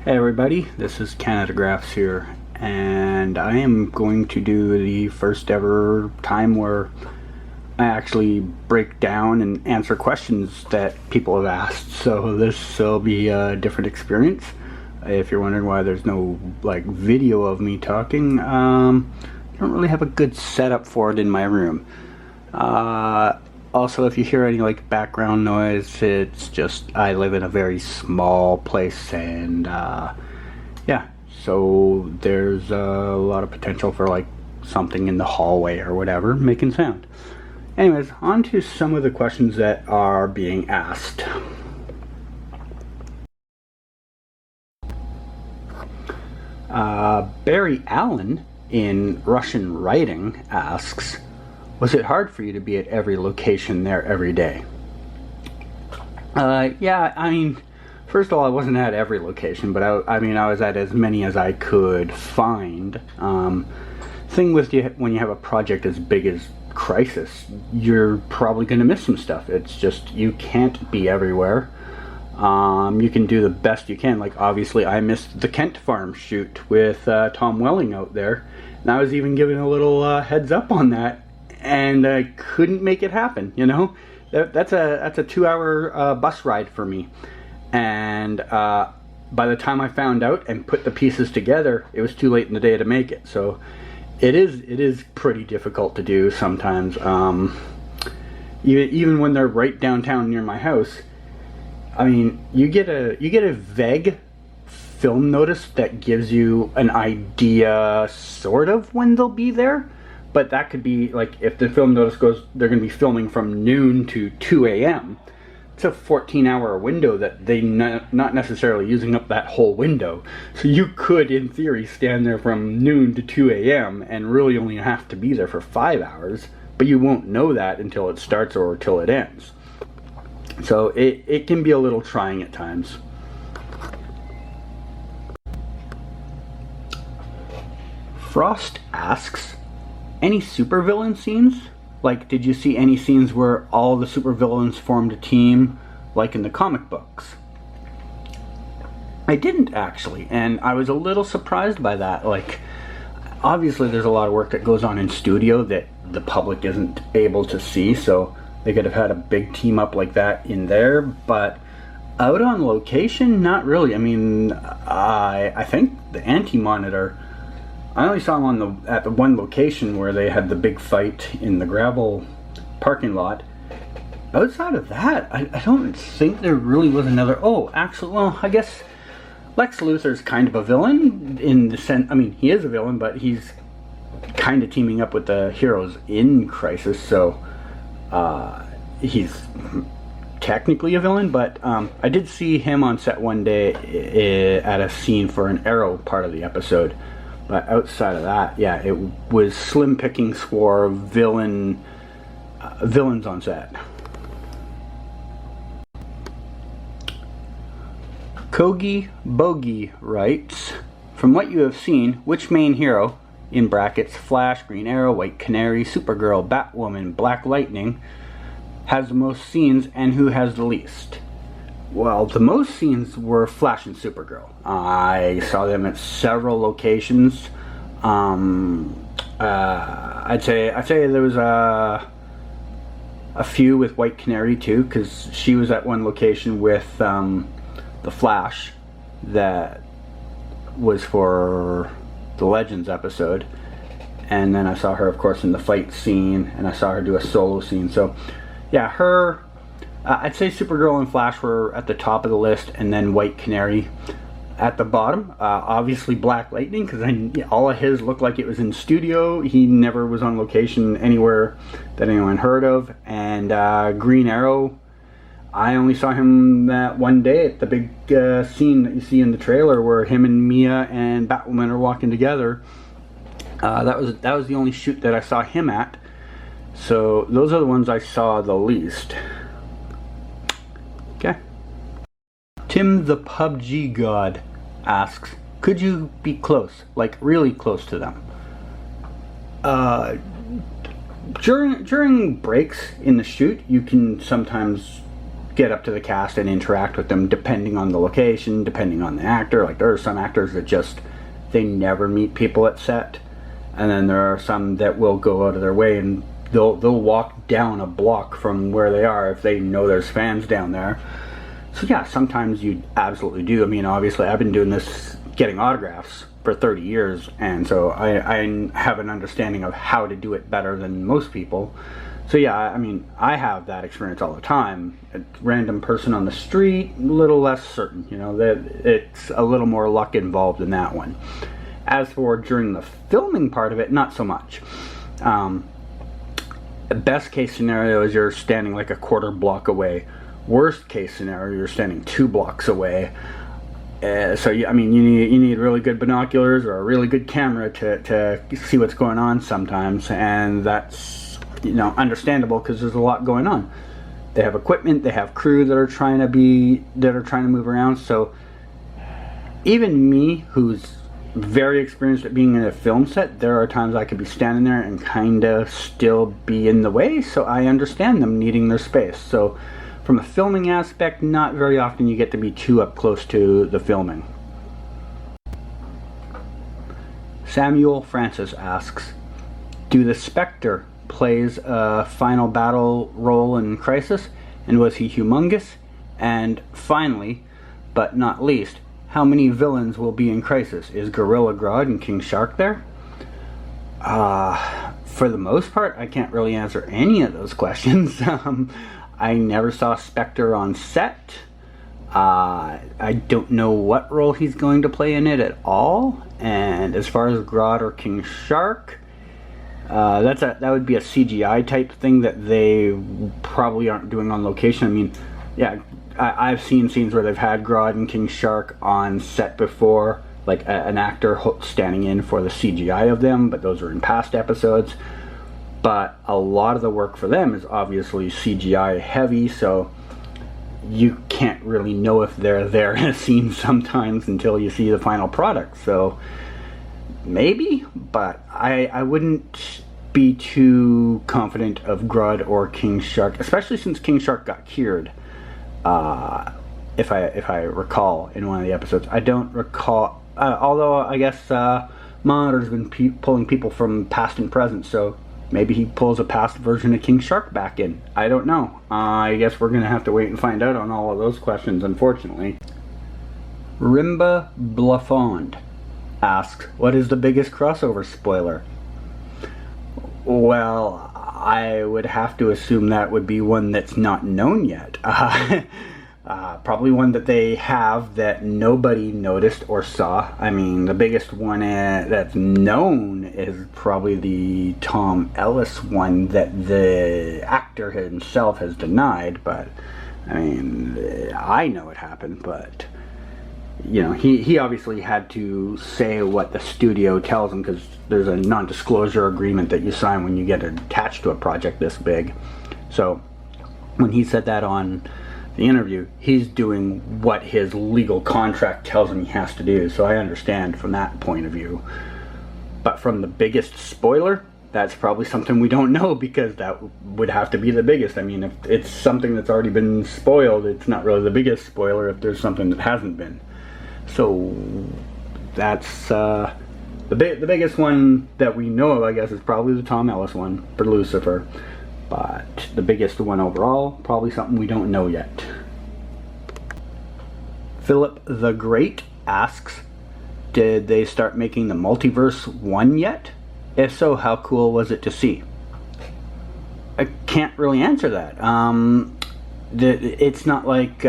Hey everybody, this is Canada Graphs here, and I am going to do the first ever time where I actually break down and answer questions that people have asked. So this will be a different experience. If you're wondering why there's no video of me talking, I don't really have a good setup for it in my room. Also, if you hear any background noise, it's just I live in a very small place, and yeah, so there's a lot of potential for something in the hallway or whatever making sound. Anyways, on to some of the questions that are being asked. Barry Allen in Russian Writing asks, was it hard for you to be at every location there every day? Yeah, I mean, first of all, I wasn't at every location, but I was at as many as I could find. Thing with you, when you have a project as big as Crisis, you're probably going to miss some stuff. It's just, you can't be everywhere. You can do the best you can. Obviously, I missed the Kent Farm shoot with Tom Welling out there, and I was even given a little heads up on that, and I couldn't make it happen. You know, that's a 2-hour bus ride for me, and by the time I found out and put the pieces together, it was too late in the day to make it. So it is pretty difficult to do sometimes. Even when they're right downtown near my house, I mean, you get a vague film notice that gives you an idea sort of when they'll be there. But that could be, if the film notice goes, they're going to be filming from noon to 2 a.m. It's a 14-hour window that they're not necessarily using up that whole window. So you could, in theory, stand there from noon to 2 a.m. and really only have to be there for 5 hours. But you won't know that until it starts or until it ends. So it can be a little trying at times. Frost asks, any supervillain scenes? Did you see any scenes where all the supervillains formed a team, like in the comic books? I didn't, actually, and I was a little surprised by that. Obviously there's a lot of work that goes on in studio that the public isn't able to see, so they could have had a big team up like that in there, but out on location, not really. I mean, I think the Anti-Monitor, I only saw him at the one location where they had the big fight in the gravel parking lot. Outside of that, I don't think there really was another. Oh, actually, well, I guess Lex Luthor's kind of a villain in the sense. I mean, he is a villain, but he's kind of teaming up with the heroes in Crisis, so he's technically a villain. But I did see him on set one day at a scene for an Arrow part of the episode. But outside of that, yeah, it was slim pickings for villains on set. Kogi Bogi writes, from what you have seen, which main hero, in brackets Flash, Green Arrow, White Canary, Supergirl, Batwoman, Black Lightning, has the most scenes and who has the least? Well, the most scenes were Flash and Supergirl. I saw them at several locations. I'd say there was a few with White Canary too, because she was at one location with the Flash that was for the Legends episode, and then I saw her, of course, in the fight scene, and I saw her do a solo scene. So, yeah, her. I'd say Supergirl and Flash were at the top of the list, and then White Canary at the bottom. Obviously Black Lightning, because all of his looked like it was in studio. He never was on location anywhere that anyone heard of. And Green Arrow, I only saw him that one day at the big scene that you see in the trailer where him and Mia and Batwoman are walking together. That was the only shoot that I saw him at. So those are the ones I saw the least. Okay. Tim the PUBG God asks, could you be close, really close to them? During breaks in the shoot, you can sometimes get up to the cast and interact with them depending on the location, depending on the actor. Like, there are some actors that just, they never meet people at set, and then there are some that will go out of their way and they'll walk down a block from where they are if they know there's fans down there. So yeah, sometimes you absolutely do. I mean, obviously I've been doing this, getting autographs, for 30 years, and so I have an understanding of how to do it better than most people. So yeah, I mean, I have that experience all the time. A random person on the street, a little less certain, you know, that it's a little more luck involved in that one. As for during the filming part of it, not so much. The best case scenario is you're standing like a quarter block away. Worst case scenario, you're standing 2 blocks away. So I mean, you need really good binoculars or a really good camera to see what's going on sometimes, and that's, you know, understandable because there's a lot going on. They have equipment, they have crew that are trying to move around. So even me, who's very experienced at being in a film set, there are times I could be standing there and kind of still be in the way, so I understand them needing their space. So from a filming aspect, not very often you get to be too up close to the filming. Samuel Francis asks, do the Spectre plays a final battle role in Crisis, and was he humongous? And finally, but not least, how many villains will be in Crisis? Is Gorilla Grodd and King Shark there? For the most part, I can't really answer any of those questions. I never saw Spectre on set. I don't know what role he's going to play in it at all. And as far as Grodd or King Shark, that would be a CGI type thing that they probably aren't doing on location. I mean, yeah, I've seen scenes where they've had Grodd and King Shark on set before, like an actor standing in for the CGI of them, but those are in past episodes. But a lot of the work for them is obviously CGI heavy, so you can't really know if they're there in a scene sometimes until you see the final product. So maybe, but I wouldn't be too confident of Grodd or King Shark, especially since King Shark got cured. If I recall in one of the episodes, I don't recall. Although I guess Monitor's been pulling people from past and present, so maybe he pulls a past version of King Shark back in. I don't know. I guess we're gonna have to wait and find out on all of those questions, unfortunately. Rimba Blafond asks, what is the biggest crossover spoiler? Well, I would have to assume that would be one that's not known yet. Probably one that they have that nobody noticed or saw. I mean, the biggest one that's known is probably the Tom Ellis one that the actor himself has denied, but I mean, I know it happened, but you know, he obviously had to say what the studio tells him, because there's a non-disclosure agreement that you sign when you get attached to a project this big. So when he said that on the interview, he's doing what his legal contract tells him he has to do, so I understand from that point of view. But from the biggest spoiler, that's probably something we don't know, because that would have to be the biggest. I mean, if it's something that's already been spoiled, it's not really the biggest spoiler if there's something that hasn't been. So that's the biggest one that we know of, I guess, is probably the Tom Ellis one for Lucifer. But the biggest one overall, probably something we don't know yet. Philip the Great asks, did they start making the Multiverse 1 yet? If so, how cool was it to see? I can't really answer that. It's not like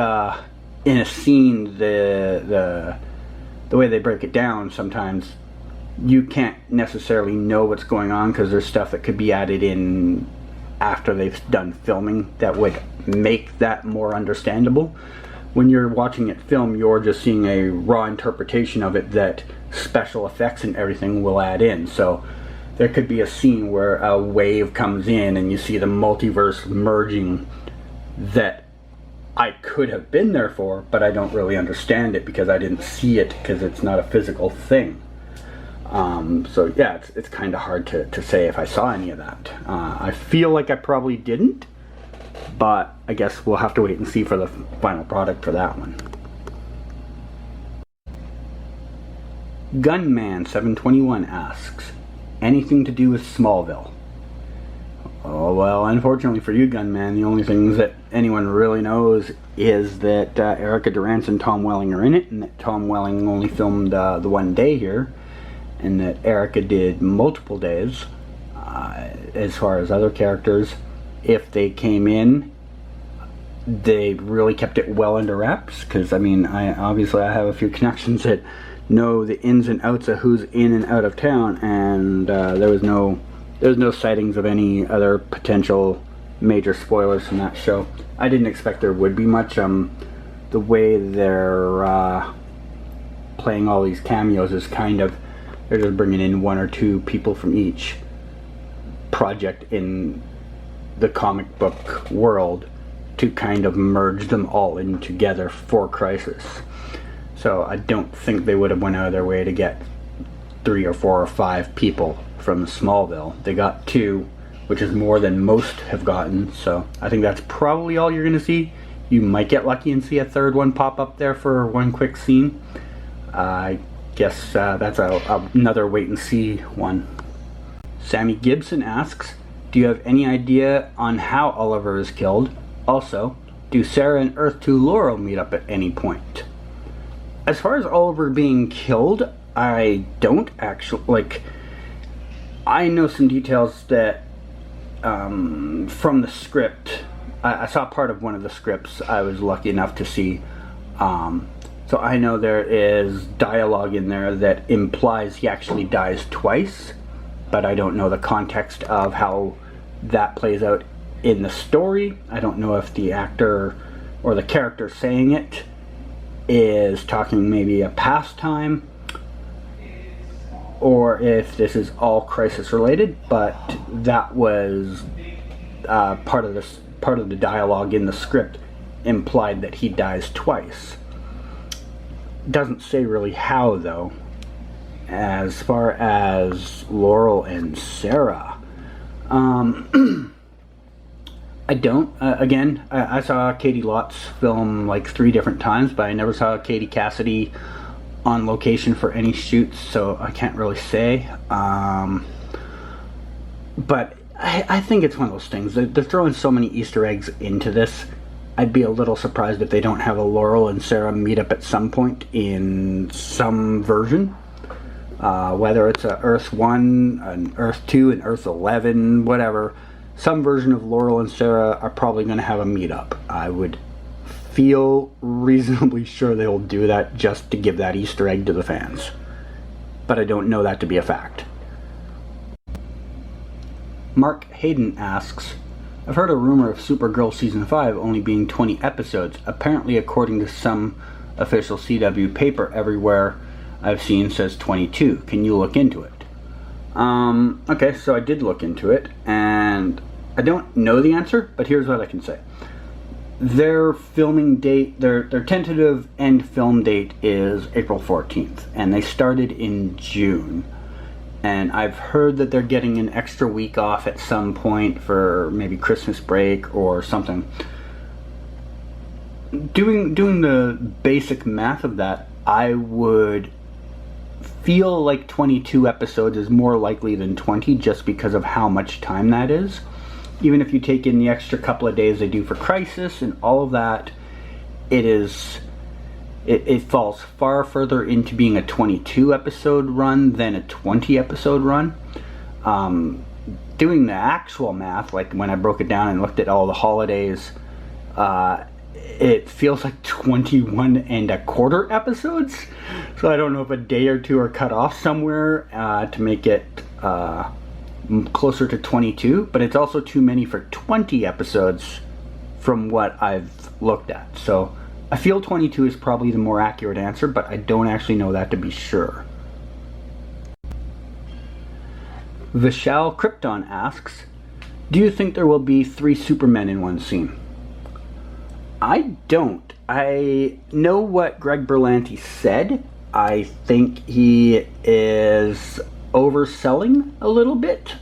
in a scene, the way they break it down, sometimes you can't necessarily know what's going on, because there's stuff that could be added in after they've done filming that would make that more understandable. When you're watching it film, you're just seeing a raw interpretation of it that special effects and everything will add in. So there could be a scene where a wave comes in and you see the multiverse merging that I could have been there for, but I don't really understand it because I didn't see it, because it's not a physical thing. So yeah, it's kind of hard to say if I saw any of that. I feel like I probably didn't, but I guess we'll have to wait and see for the final product for that one. Gunman721 asks, anything to do with Smallville? Oh, well, unfortunately for you, Gunman, the only things that anyone really knows is that Erica Durance and Tom Welling are in it, and that Tom Welling only filmed the one day here, and that Erica did multiple days. As far as other characters, if they came in, they really kept it well under wraps, because, I mean, I have a few connections that know the ins and outs of who's in and out of town, and there's no sightings of any other potential major spoilers from that show. I didn't expect there would be much. The way they're playing all these cameos is kind of, they're just bringing in one or two people from each project in the comic book world to kind of merge them all in together for Crisis. So I don't think they would have went out of their way to get 3 or 4 or 5 people from Smallville. They got 2, which is more than most have gotten, so I think that's probably all you're going to see. You might get lucky and see a third one pop up there for one quick scene. I guess that's another wait and see one. Sammy Gibson asks, do you have any idea on how Oliver is killed? Also, do Sarah and Earth 2 Laurel meet up at any point? As far as Oliver being killed, I don't actually, like, I know some details that from the script. I saw part of one of the scripts I was lucky enough to see. So I know there is dialogue in there that implies he actually dies twice, but I don't know the context of how that plays out in the story. I don't know if the actor or the character saying it is talking maybe a past time, or if this is all Crisis related, but that was part of the dialogue in the script implied that he dies twice. Doesn't say really how, though. As far as Laurel and Sarah, I don't. Again, I saw Katie Lotz film like 3 different times, but I never saw Katie Cassidy on location for any shoots, so I can't really say. But I think it's one of those things. They're throwing so many Easter eggs into this. I'd be a little surprised if they don't have a Laurel and Sarah meet up at some point in some version. Whether it's a Earth 1, an Earth 2, an Earth 11, whatever. Some version of Laurel and Sarah are probably going to have a meetup. I would feel reasonably sure they'll do that just to give that Easter egg to the fans. But I don't know that to be a fact. Mark Hayden asks, I've heard a rumor of Supergirl Season 5 only being 20 episodes. Apparently, according to some official CW paper, everywhere I've seen says 22. Can you look into it? Okay, so I did look into it, and I don't know the answer, but here's what I can say. Their filming date, their tentative end film date is April 14th, and they started in June. And I've heard that they're getting an extra week off at some point for maybe Christmas break or something. Doing the basic math of that, I would feel like 22 episodes is more likely than 20 just because of how much time that is. Even if you take in the extra couple of days they do for Crisis and all of that, it falls far further into being a 22 episode run than a 20 episode run. Doing the actual math, like when I broke it down and looked at all the holidays, it feels like 21 and a quarter episodes. So I don't know if a day or two are cut off somewhere to make it closer to 22, but it's also too many for 20 episodes from what I've looked at. So I feel 22 is probably the more accurate answer, but I don't actually know that to be sure. Vishal Krypton asks, do you think there will be 3 Supermen in one scene? I don't. I know what Greg Berlanti said. I think he is overselling a little bit.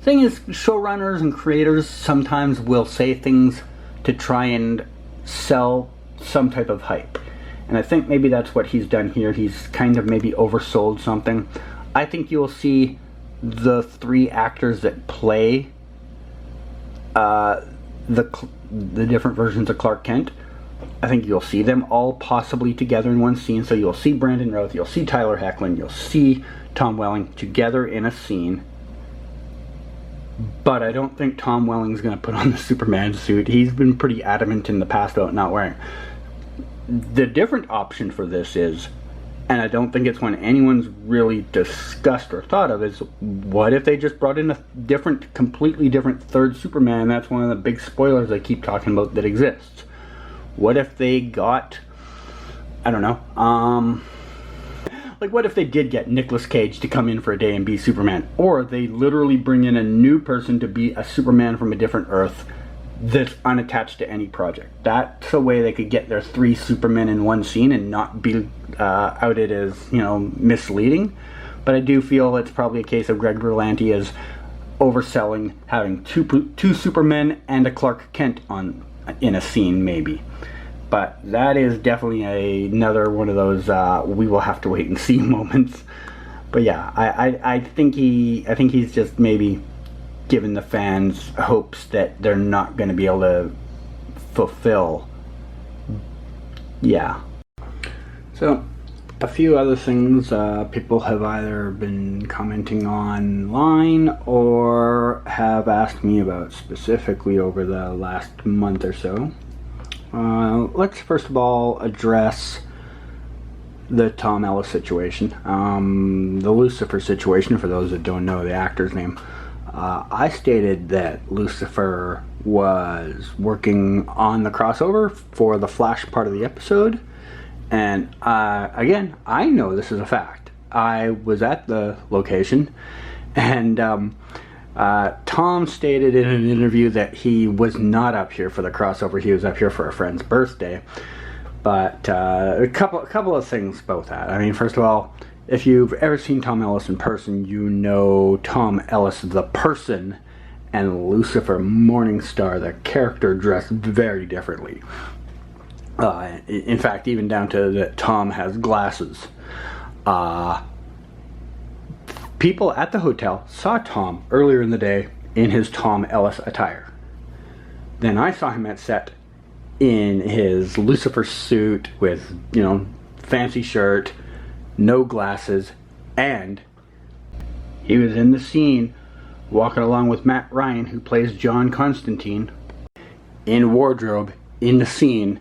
Thing is, showrunners and creators sometimes will say things to try and sell some type of hype. And I think maybe that's what he's done here. He's kind of maybe oversold something. I think you'll see the 3 actors that play the different versions of Clark Kent. I think you'll see them all possibly together in one scene. So you'll see Brandon Routh, you'll see Tyler Hoechlin, you'll see Tom Welling together in a scene. But I don't think Tom Welling's going to put on the Superman suit. He's been pretty adamant in the past about not wearing. The different option for this is, and I don't think it's one anyone's really discussed or thought of, is what if they just brought in a different, completely different third Superman? That's one of the big spoilers I keep talking about that exists. What if they got, I don't know, like what if they did get Nicolas Cage to come in for a day and be Superman? Or they literally bring in a new person to be a Superman from a different Earth that's unattached to any project. That's a way they could get their 3 Supermen in one scene and not be outed as, you know, misleading. But I do feel it's probably a case of Greg Berlanti is overselling having two Supermen and a Clark Kent in a scene, maybe. But that is definitely another one of those we will have to wait and see moments. But yeah, I think he's just maybe giving the fans hopes that they're not going to be able to fulfill. Yeah. So a few other things people have either been commenting online or have asked me about specifically over the last month or so. Let's first of all address the Tom Ellis situation, the Lucifer situation. For those that don't know the actor's name, I stated that Lucifer was working on the crossover for the Flash part of the episode, and again, I know this is a fact. I was at the location, and Tom stated in an interview that he was not up here for the crossover. He was up here for a friend's birthday. But a couple of things about that. I mean, first of all, if you've ever seen Tom Ellis in person, you know Tom Ellis the person and Lucifer Morningstar the character dressed very differently. In fact, even down to that Tom has glasses. People at the hotel saw Tom earlier in the day in his Tom Ellis attire. Then I saw him at set in his Lucifer suit with, you know, fancy shirt, no glasses, and he was in the scene walking along with Matt Ryan, who plays John Constantine, in wardrobe in the scene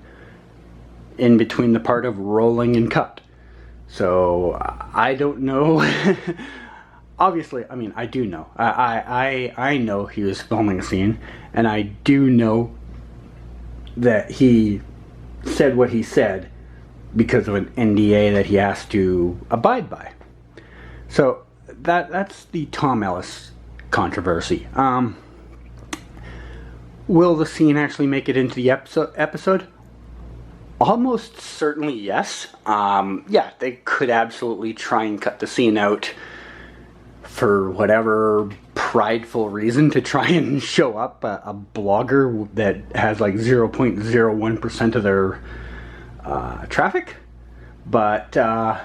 in between the part of rolling and cut. So I don't know. Obviously, I mean, I do know. I know he was filming a scene, and I do know that he said what he said because of an NDA that he has to abide by. So that's the Tom Ellis controversy. Will the scene actually make it into the episode? Almost certainly yes. Yeah, they could absolutely try and cut the scene out for whatever prideful reason to try and show up a blogger that has like 0.01% of their traffic. But yeah,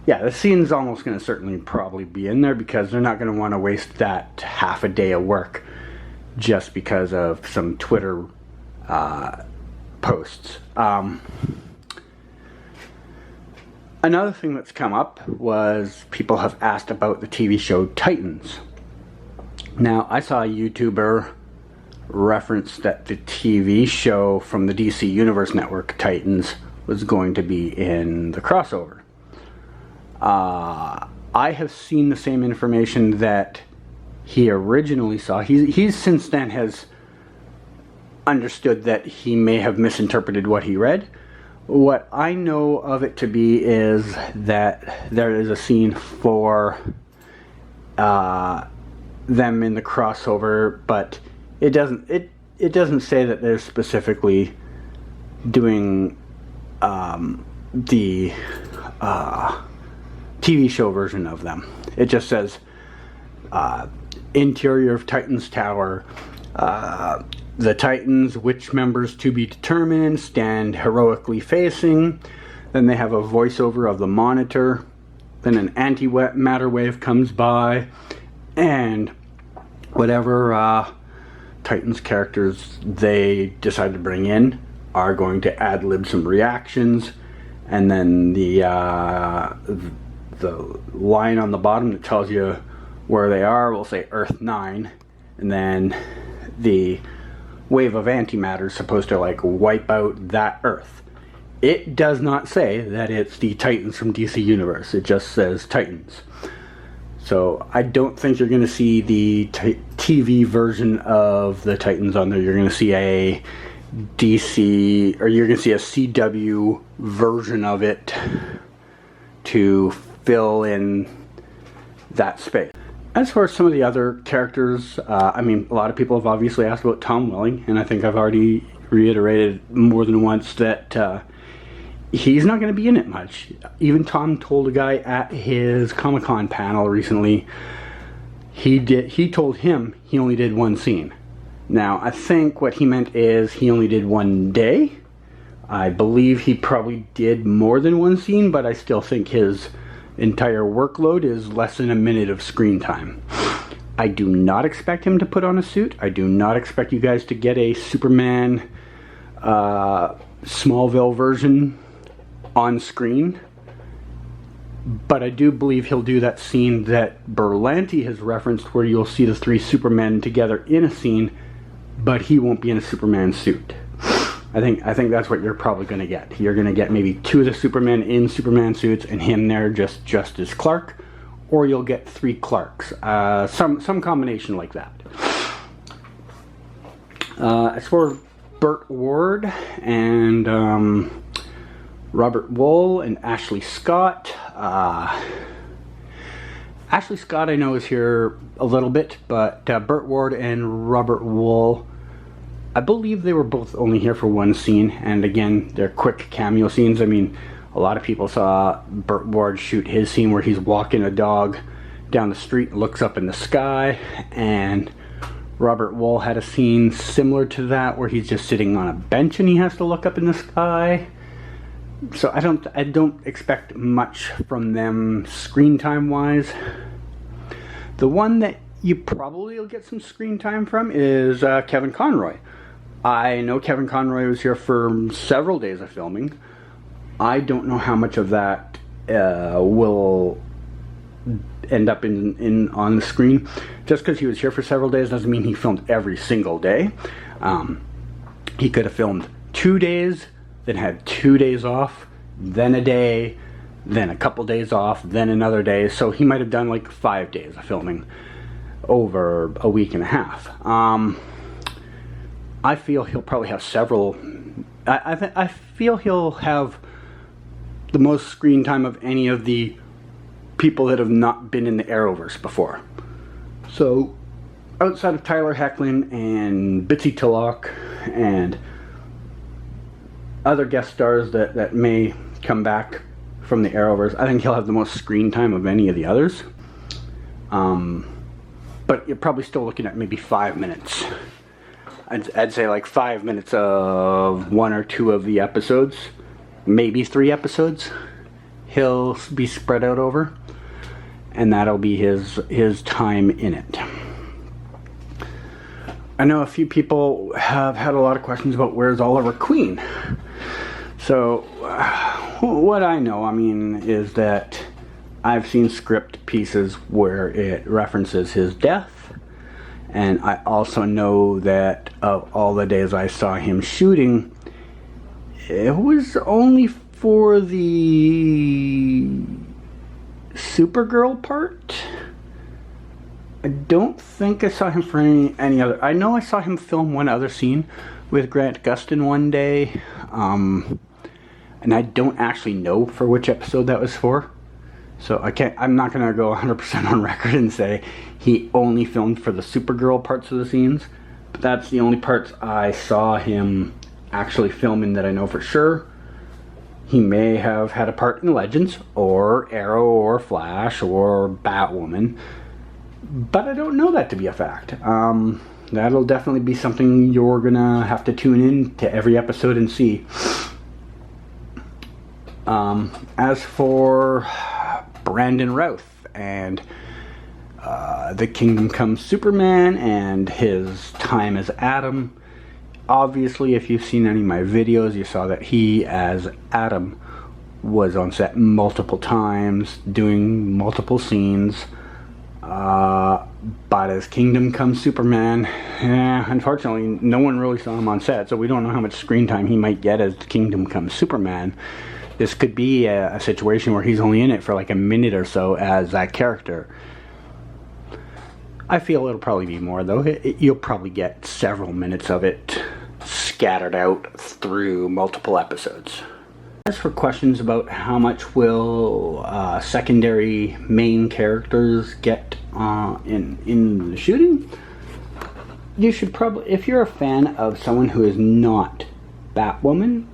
the scene's almost going to certainly probably be in there because they're not going to want to waste that half a day of work just because of some Twitter posts. Another thing that's come up was people have asked about the TV show Titans. Now, I saw a YouTuber reference that the TV show from the DC Universe Network, Titans, was going to be in the crossover. I have seen the same information that he originally saw. He's since then has understood that he may have misinterpreted what he read. What I know of it to be is that there is a scene for them in the crossover, but it doesn't say that they're specifically doing the TV show version of them. It just says interior of Titan's Tower, the Titans, which members to be determined, stand heroically facing. Then they have a voiceover of the Monitor. Then an antimatter wave comes by, and whatever Titans characters they decide to bring in are going to ad-lib some reactions, and then the line on the bottom that tells you where they are will say Earth 9, and then the wave of antimatter is supposed to like wipe out that Earth. It does not say that it's the Titans from DC Universe. It just says Titans. So I don't think you're going to see the TV version of the Titans on there. You're going to see a DC, or you're going to see a CW version of it to fill in that space. As far as some of the other characters, I mean, a lot of people have obviously asked about Tom Welling, and I think I've already reiterated more than once that he's not going to be in it much. Even Tom told a guy at his Comic-Con panel recently, he told him he only did one scene. Now, I think what he meant is he only did one day. I believe he probably did more than one scene, but I still think his entire workload is less than a minute of screen time. I do not expect him to put on a suit. I do not expect you guys to get a Superman Smallville version on screen, but I do believe he'll do that scene that Berlanti has referenced where you'll see the three Supermen together in a scene, but he won't be in a Superman suit. I think that's what you're probably going to get. You're going to get maybe two of the Supermen in Superman suits and him there just as Clark, or you'll get three Clarks. Some combination like that. As for Burt Ward and Robert Wool and Ashley Scott. Ashley Scott I know is here a little bit, but Burt Ward and Robert Wool, I believe they were both only here for one scene, and again, they're quick cameo scenes. I mean, a lot of people saw Burt Ward shoot his scene where he's walking a dog down the street and looks up in the sky, and Robert Wool had a scene similar to that where he's just sitting on a bench and he has to look up in the sky. So I don't expect much from them screen time wise. The one that you probably will get some screen time from is Kevin Conroy. I know Kevin Conroy was here for several days of filming. I don't know how much of that will end up in on the screen. Just because he was here for several days doesn't mean he filmed every single day. He could have filmed 2 days, then had 2 days off, then a day, then a couple days off, then another day. So he might have done like 5 days of filming over a week and a half. I feel he'll probably have several. I feel he'll have the most screen time of any of the people that have not been in the Arrowverse before. So outside of Tyler Hoechlin and Bitsy Tilloch and other guest stars that may come back from the Arrowverse, I think he'll have the most screen time of any of the others. But you're probably still looking at maybe 5 minutes. I'd say like 5 minutes of 1 or 2 of the episodes, maybe 3 episodes he'll be spread out over, and that'll be his time in it. I know a few people have had a lot of questions about where's Oliver Queen. So what I know, I mean, is that I've seen script pieces where it references his death, and I also know that of all the days I saw him shooting, it was only for the Supergirl part. I don't think I saw him for any other. I know I saw him film one other scene with Grant Gustin one day, and I don't actually know for which episode that was for. So I'm not going to go 100% on record and say he only filmed for the Supergirl parts of the scenes. But that's the only parts I saw him actually filming that I know for sure. He may have had a part in Legends, or Arrow, or Flash, or Batwoman. But I don't know that to be a fact. that'll definitely be something you're gonna have to tune in to every episode and see. As for Brandon Routh and the Kingdom Come Superman and his time as Adam, obviously if you've seen any of my videos, you saw that he as Adam was on set multiple times doing multiple scenes, but as Kingdom Come Superman, unfortunately no one really saw him on set, so we don't know how much screen time he might get as Kingdom Come Superman. This could be a situation where he's only in it for like a minute or so as that character. I feel it'll probably be more though. You'll probably get several minutes of it scattered out through multiple episodes. As for questions about how much will secondary main characters get in the shooting, you should probably, if you're a fan of someone who is not Batwoman,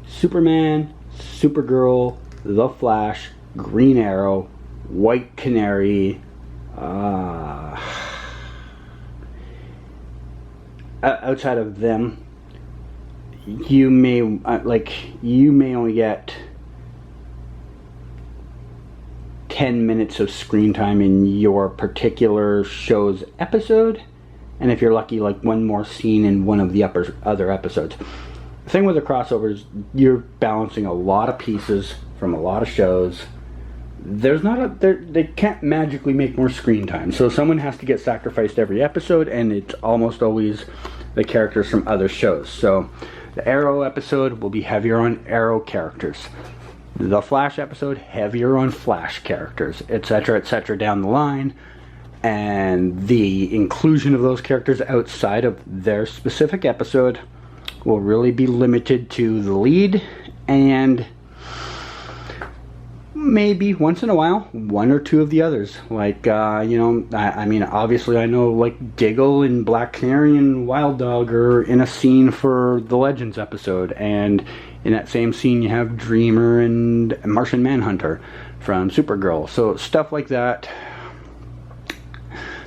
Superman, Supergirl, The Flash, Green Arrow, White Canary, outside of them, you may only get 10 minutes of screen time in your particular show's episode, and if you're lucky, like one more scene in one of the other episodes. The thing with the crossovers, you're balancing a lot of pieces from a lot of shows. They can't magically make more screen time, so someone has to get sacrificed every episode, and it's almost always the characters from other shows. So the Arrow episode will be heavier on Arrow characters, the Flash episode heavier on Flash characters, etc., down the line, and the inclusion of those characters outside of their specific episode will really be limited to the lead and maybe once in a while one or two of the others, like I mean obviously I know like Diggle and Black Canary and Wild Dog are in a scene for the Legends episode, and in that same scene you have Dreamer and Martian Manhunter from Supergirl. So stuff like that,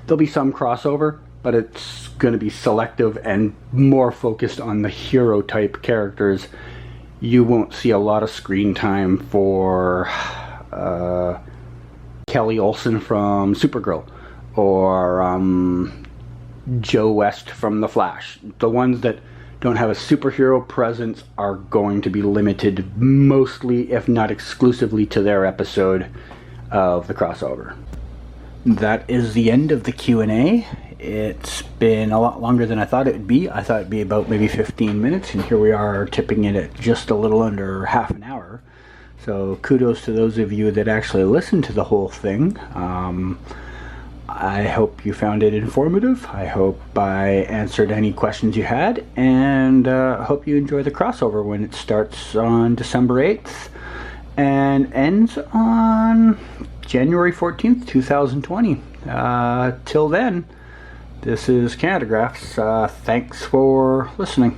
there'll be some crossover, but it's going to be selective and more focused on the hero type characters. You won't see a lot of screen time for Kelly Olsen from Supergirl or Joe West from The Flash. The ones that don't have a superhero presence are going to be limited mostly, if not exclusively, to their episode of the crossover. That is the end of the Q&A. It's been a lot longer than I thought it would be. I thought it'd be about maybe 15 minutes, and here we are tipping it at just a little under half an hour. So kudos to those of you that actually listened to the whole thing. I hope you found it informative. I hope I answered any questions you had, and I hope you enjoy the crossover when it starts on December 8th and ends on January 14th, 2020. Till then, this is Canadagraphs. Thanks for listening.